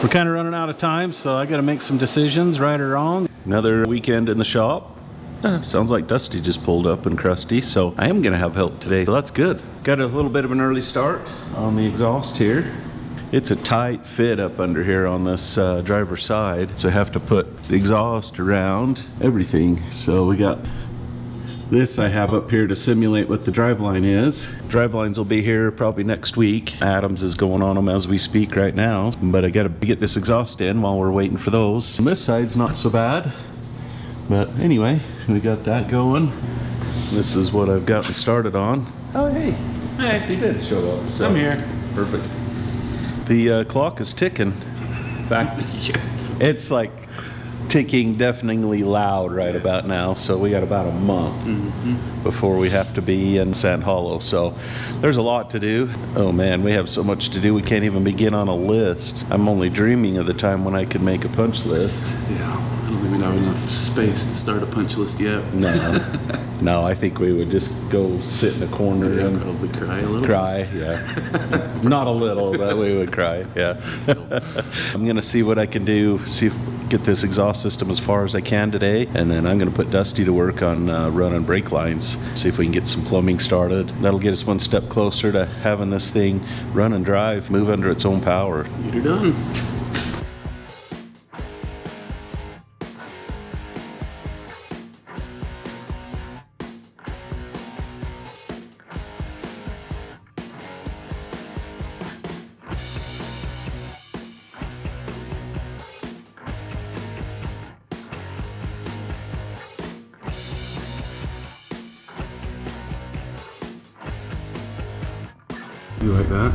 We're kind of running out of time, so I got to make some decisions, right or wrong. Another weekend in the shop. Sounds like Dusty just pulled up and crusty, so I am going to have help today, so that's good. Got a little bit of an early start on the exhaust here. It's a tight fit up under here on this driver's side, so I have to put the exhaust around everything. So we got this I have up here to simulate what the driveline is. Drivelines will be here probably next week. Adams is going on them as we speak right now, but I got to get this exhaust in while we're waiting for those. And this side's not so bad, but anyway, we got that going. This is what I've gotten started on. Oh hey, he did show up. So. I'm here. Perfect. The clock is ticking. In fact, it's like ticking deafeningly loud right about now, so we got about a month before we have to be in Sand Hollow, so there's a lot to do. Oh man, we have so much to do we can't even begin on a list. I'm only dreaming of the time when I could make a punch list. Yeah, I don't think we have enough space to start a punch list yet. No, I think we would just go sit in a corner and probably cry a little. Yeah. Not a little, but we would cry, yeah. I'm gonna see what I can do, get this exhaust system as far as I can today, and then I'm going to put Dusty to work on running brake lines, see if we can get some plumbing started. That'll get us one step closer to having this thing run and drive, move under its own power. Get her done. You like that?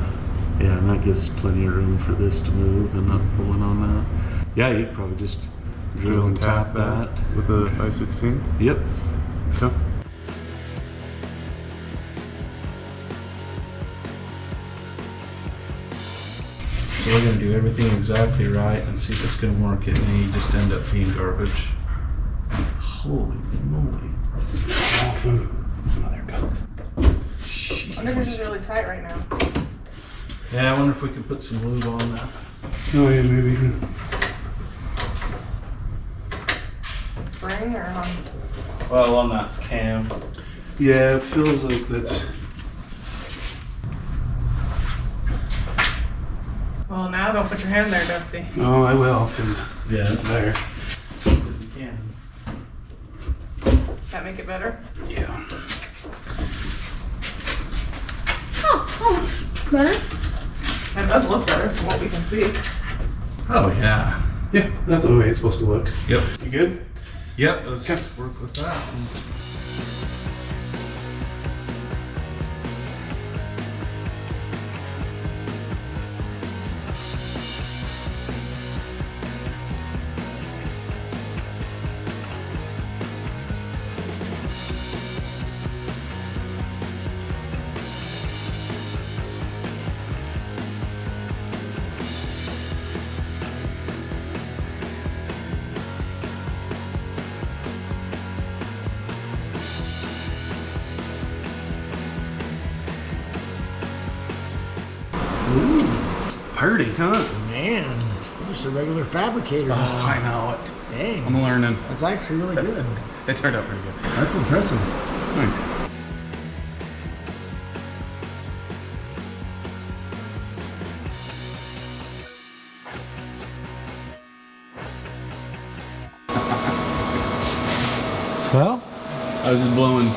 Yeah, and that gives plenty of room for this to move and not pulling on that. Yeah, you could probably just drill and tap that. With a 5/16? Yep. Okay. So we're going to do everything exactly right and see if it's going to work. It may just end up being garbage. Holy moly. Oh, there it goes. I wonder if it's just really tight right now. Yeah, I wonder if we can put some lube on that. Oh yeah, maybe. Spring or on? Well, on that cam. Yeah, it feels like that's... Well, now don't put your hand there, Dusty. Oh, I will, because Yeah, it's there. You can. That make it better? Yeah. Oh, better? That does look better from what we can see. Oh, yeah. Yeah, that's the way it's supposed to look. Yep. You good? Yep, let's work with that. Ooh, Party, huh? man. You're just a regular fabricator now. Oh, I know it. Dang. I'm learning. That's actually really good. It turned out pretty good. That's impressive. Thanks. Well, I was just blowing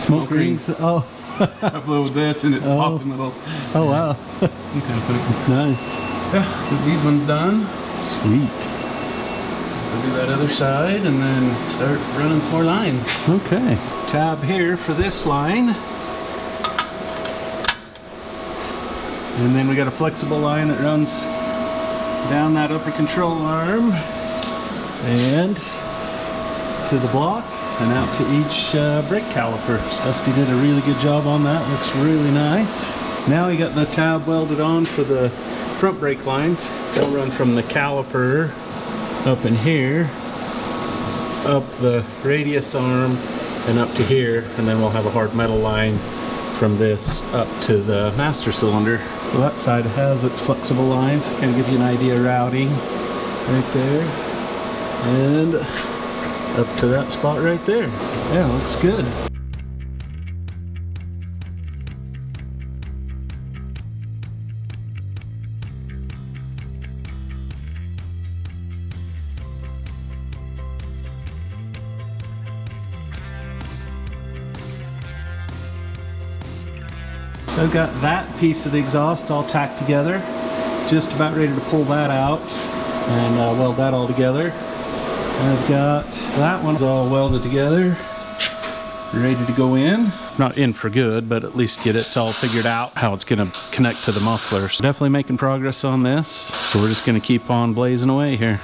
smoke rings. Oh. I blew with this and it popped in the little... Oh, wow. Okay, pretty cool. Nice. Yeah, get these ones done. Sweet. We'll do that other side and then start running some more lines. Okay. Tab here for this line. And then we got a flexible line that runs down that upper control arm and to the block and out to each brake caliper. Dusty did a really good job on that. Looks really nice. Now we got the tab welded on for the front brake lines. They'll run from the caliper up in here, up the radius arm, and up to here, and then we'll have a hard metal line from this up to the master cylinder. So that side has its flexible lines. Kind of give you an idea of routing right there. And up to that spot right there. Yeah, looks good. So I've got that piece of the exhaust all tacked together. Just about ready to pull that out and weld that all together. I've got that one's all welded together, ready to go in. Not in for good, but at least get it all figured out how it's gonna connect to the muffler. So definitely making progress on this. So we're just gonna keep on blazing away here.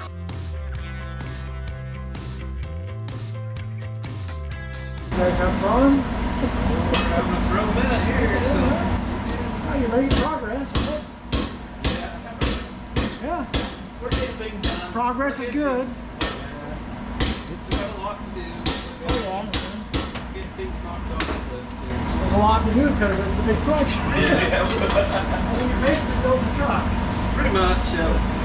You guys have fun? Having a thrill minute here, so. Oh, you're making progress. Yeah. We're getting things done. Progress is good. It's got a lot to do. Oh, yeah. Get things knocked off the list here. There's a lot to do because it's a big project. Yeah. I mean, you basically built the truck. Pretty much, yeah.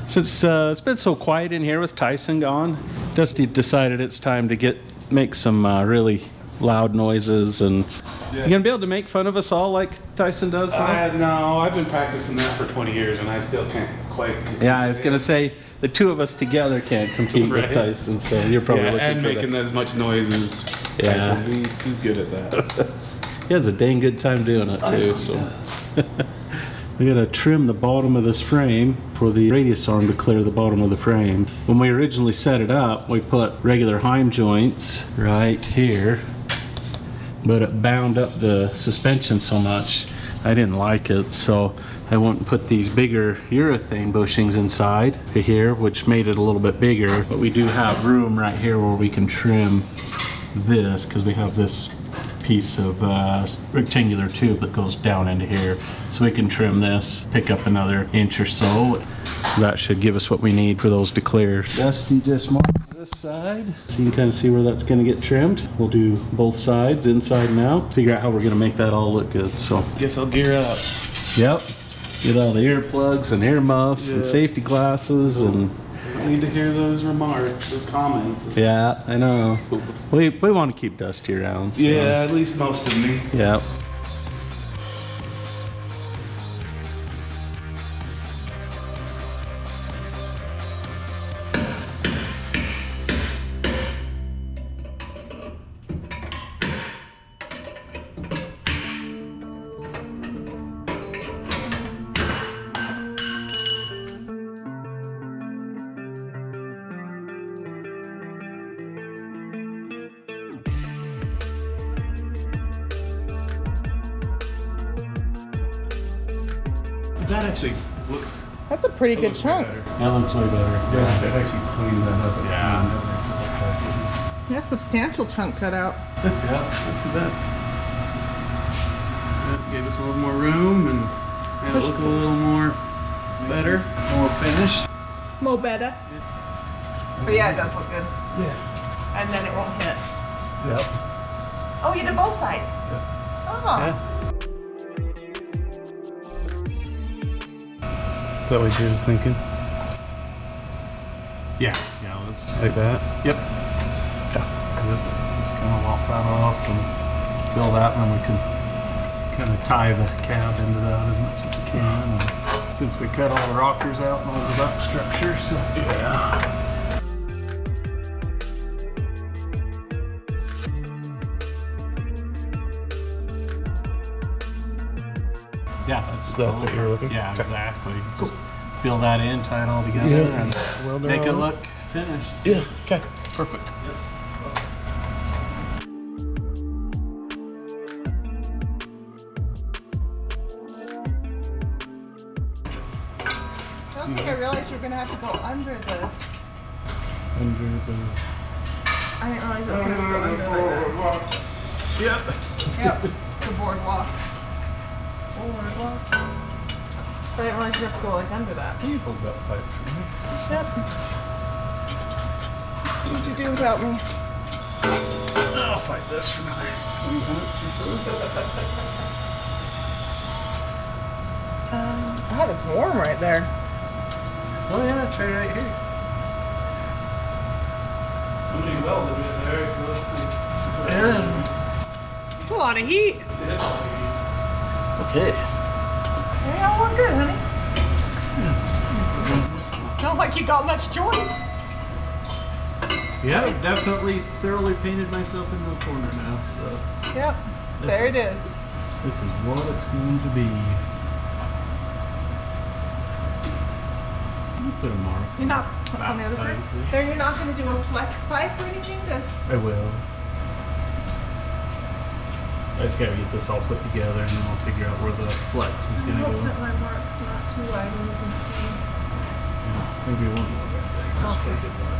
Since it's been so quiet in here with Tyson gone, Dusty decided it's time to make some really loud noises. And you gonna be able to make fun of us all like Tyson does now? No, I've been practicing that for 20 years and I still can't quite compete. Yeah, I was gonna say the two of us together can't compete with Right. Tyson, so you're probably looking and for making as much noise as Yeah. Tyson. He's good at that. He has a dang good time doing it too. So we gotta trim the bottom of this frame for the radius arm to clear the bottom of the frame. When we originally set it up, we put regular heim joints right here, but it bound up the suspension so much I didn't like it, so I went and put these bigger urethane bushings inside here, which made it a little bit bigger. But we do have room right here where we can trim this, because we have this piece of rectangular tube that goes down into here, so we can trim this, pick up another inch or so. That should give us what we need for those to clear. Dusty just marked this side, so you can kind of see where that's going to get trimmed. We'll do both sides, inside and out, figure out how we're going to make that all look good. So Guess I'll gear up. yep, get all the earplugs and earmuffs and Yeah. safety glasses and I need to hear those remarks, those comments. yeah, I know. We want to keep Dusty around. So. Yeah, at least most of me. Yep. That actually looks That's a pretty good chunk. better. That looks way better. Yeah, that actually cleans that up. Yeah, substantial chunk cut out. Yeah, not too bad. That gave us a little more room and made it look a little more better, more finished. Mo better. But yeah, it does look good. Yeah. And then it won't hit. Yep. Oh, you did both sides? Oh. Yeah. Is that what you was thinking? Yeah, let's. Like that? Yep. Yep. Just kind of lop that off and fill that, and then we can kind of tie the cab into that as much as we can. And since we cut all the rockers out and all the butt structure, so Yeah. yeah, That's what you're looking? Yeah, Okay. exactly. Just fill that in, tie it all together, Yeah. and Weld it make it all look finished. Yeah, okay. Perfect. I don't think I realized you were gonna have to go under the. Under the... I didn't realize it was gonna go under like that. Yep. Yep. The boardwalk. Boardwalk. I didn't realize you have to go like under that. You hold that pipe for me. Yep. What'd you do without me? I'll fight this for another 3 minutes or so. God, it's warm right there. Oh yeah, it's right here. Somebody welded it there. Yeah. It's a lot of heat. Okay. Hey, all look good, honey. Don't like you got much choice. Yeah, I've definitely thoroughly painted myself into a corner now, so Yep. There it is. this is what it's going to be. You put a mark. You're not on the other side. There, you're not going to do a flex pipe or anything to. I will. I just gotta get this all put together and then I'll figure out where the flex is gonna go. that my mark's not too wide and you can see. Yeah, maybe one more right there. That's Okay. pretty good mark.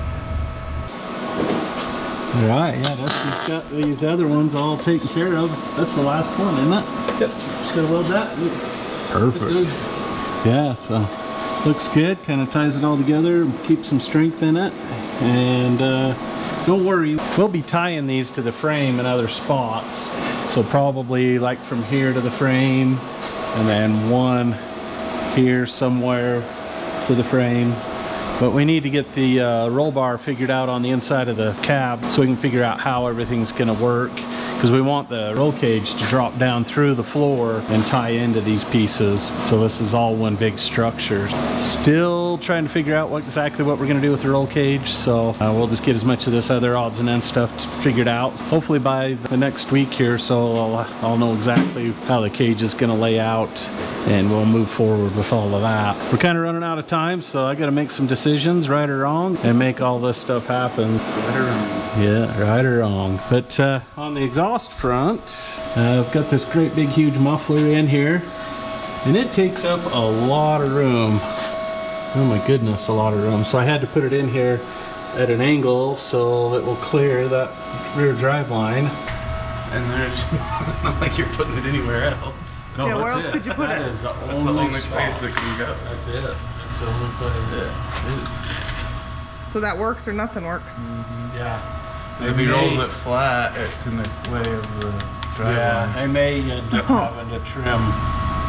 Alright, yeah, Dusty's got these other ones all taken care of. That's the last one, isn't it? Yep. Just gotta weld that. Perfect. Yeah, so looks good. Kind of ties it all together, keeps some strength in it. And don't worry, we'll be tying these to the frame in other spots. So probably like from here to the frame, and then one here somewhere to the frame. But we need to get the roll bar figured out on the inside of the cab so we can figure out how everything's gonna work. Because we want the roll cage to drop down through the floor and tie into these pieces. So this is all one big structure. Still trying to figure out exactly what we're gonna do with the roll cage. So we'll just get as much of this other odds and ends stuff figured out. Hopefully by the next week here, so I'll know exactly how the cage is gonna lay out and we'll move forward with all of that. We're kind of running out of time, so I gotta make some decisions, right or wrong, and make all this stuff happen. Right or wrong. Yeah, right or wrong. But on the exhaust front, I've got this great big huge muffler in here, and it takes up a lot of room. Oh my goodness, a lot of room. So I had to put it in here at an angle so it will clear that rear drive line. And there's not like you're putting it anywhere else. No, Yeah, where that's else it. could you put That it? is the That's the only only spot. place that can go. That's it. That's the only place. So that works or nothing works. Yeah. If he rolls it flat, it's in the way of the drive Yeah, line. I may end up having to trim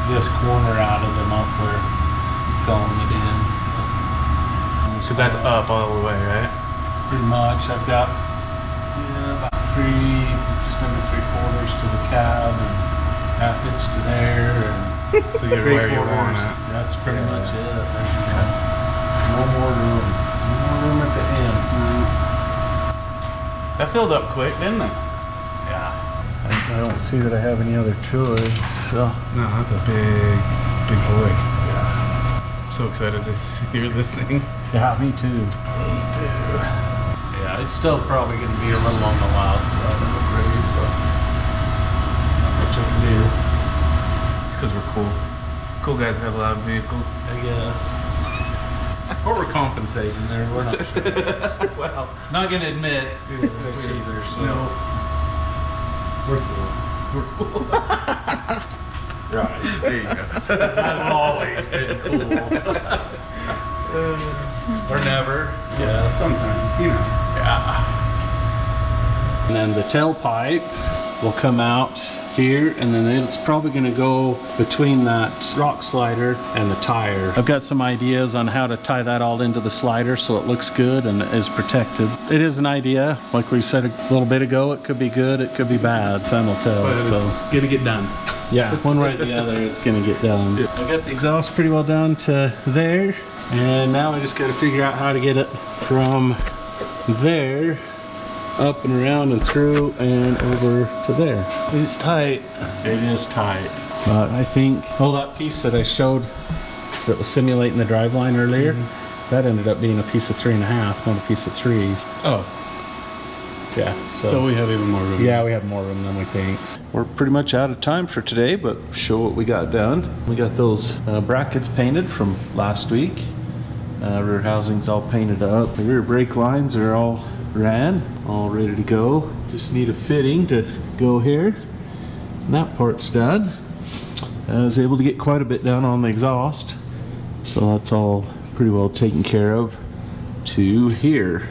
this corner out of the muffler, filling it in. Because that's up all the way, right? Pretty much. I've got about just under 3/4 to the cab and 1/2 inch to there, and So you're where you want 3/4. it. That's pretty much it. No more room. No more room at the end. That filled up quick, didn't it? Yeah. I don't see that I have any other choice. So. No, that's a big boy. Yeah. I'm so excited to hear this thing. Yeah, me too. Me too. Yeah, it's still probably going to be a little on the loud side, I'm afraid, but not much I can do, It's because we're cool. Cool guys have loud vehicles. I guess. Or we're compensating there, we're not sure. Well, Not going to admit which either, so. no. We're cool. We're cool. Right, there you go. I've always been cool. Or never. Yeah, sometimes, you know. Yeah. And then the tailpipe will come out here, and then it's probably going to go between that rock slider and the tire. I've got some ideas on how to tie that all into the slider so it looks good and is protected. It is an idea. Like we said a little bit ago, it could be good, it could be bad. Time will tell. But So it's gonna get done. yeah, one way or the other, it's gonna get done. I got the exhaust pretty well down to there, and now I just got to figure out how to get it from there up and around and through and over to there. It's tight. It is tight, but I think that piece that I showed that was simulating the driveline earlier, that ended up being a piece of 3.5, not a piece of 3. Oh, Yeah, so we have even more room. yeah, we have more room than we think. We're pretty much out of time for today, but show what we got done. We got those brackets painted from last week. Rear housing's all painted up. The rear brake lines are all ran, all ready to go. Just need a fitting to go here. That part's done. I was able to get quite a bit down on the exhaust, so that's all pretty well taken care of to here.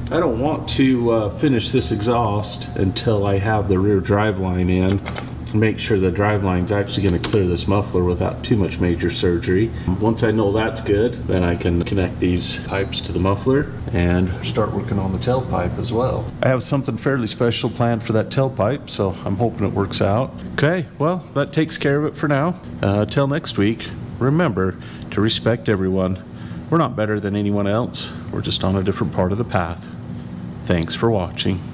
I don't want to finish this exhaust until I have the rear driveline in. Make sure the driveline's actually going to clear this muffler without too much major surgery. Once I know that's good, then I can connect these pipes to the muffler and start working on the tailpipe as well. I have something fairly special planned for that tailpipe, so I'm hoping it works out. Okay, well, that takes care of it for now. Till next week, remember to respect everyone. We're not better than anyone else. We're just on a different part of the path. Thanks for watching.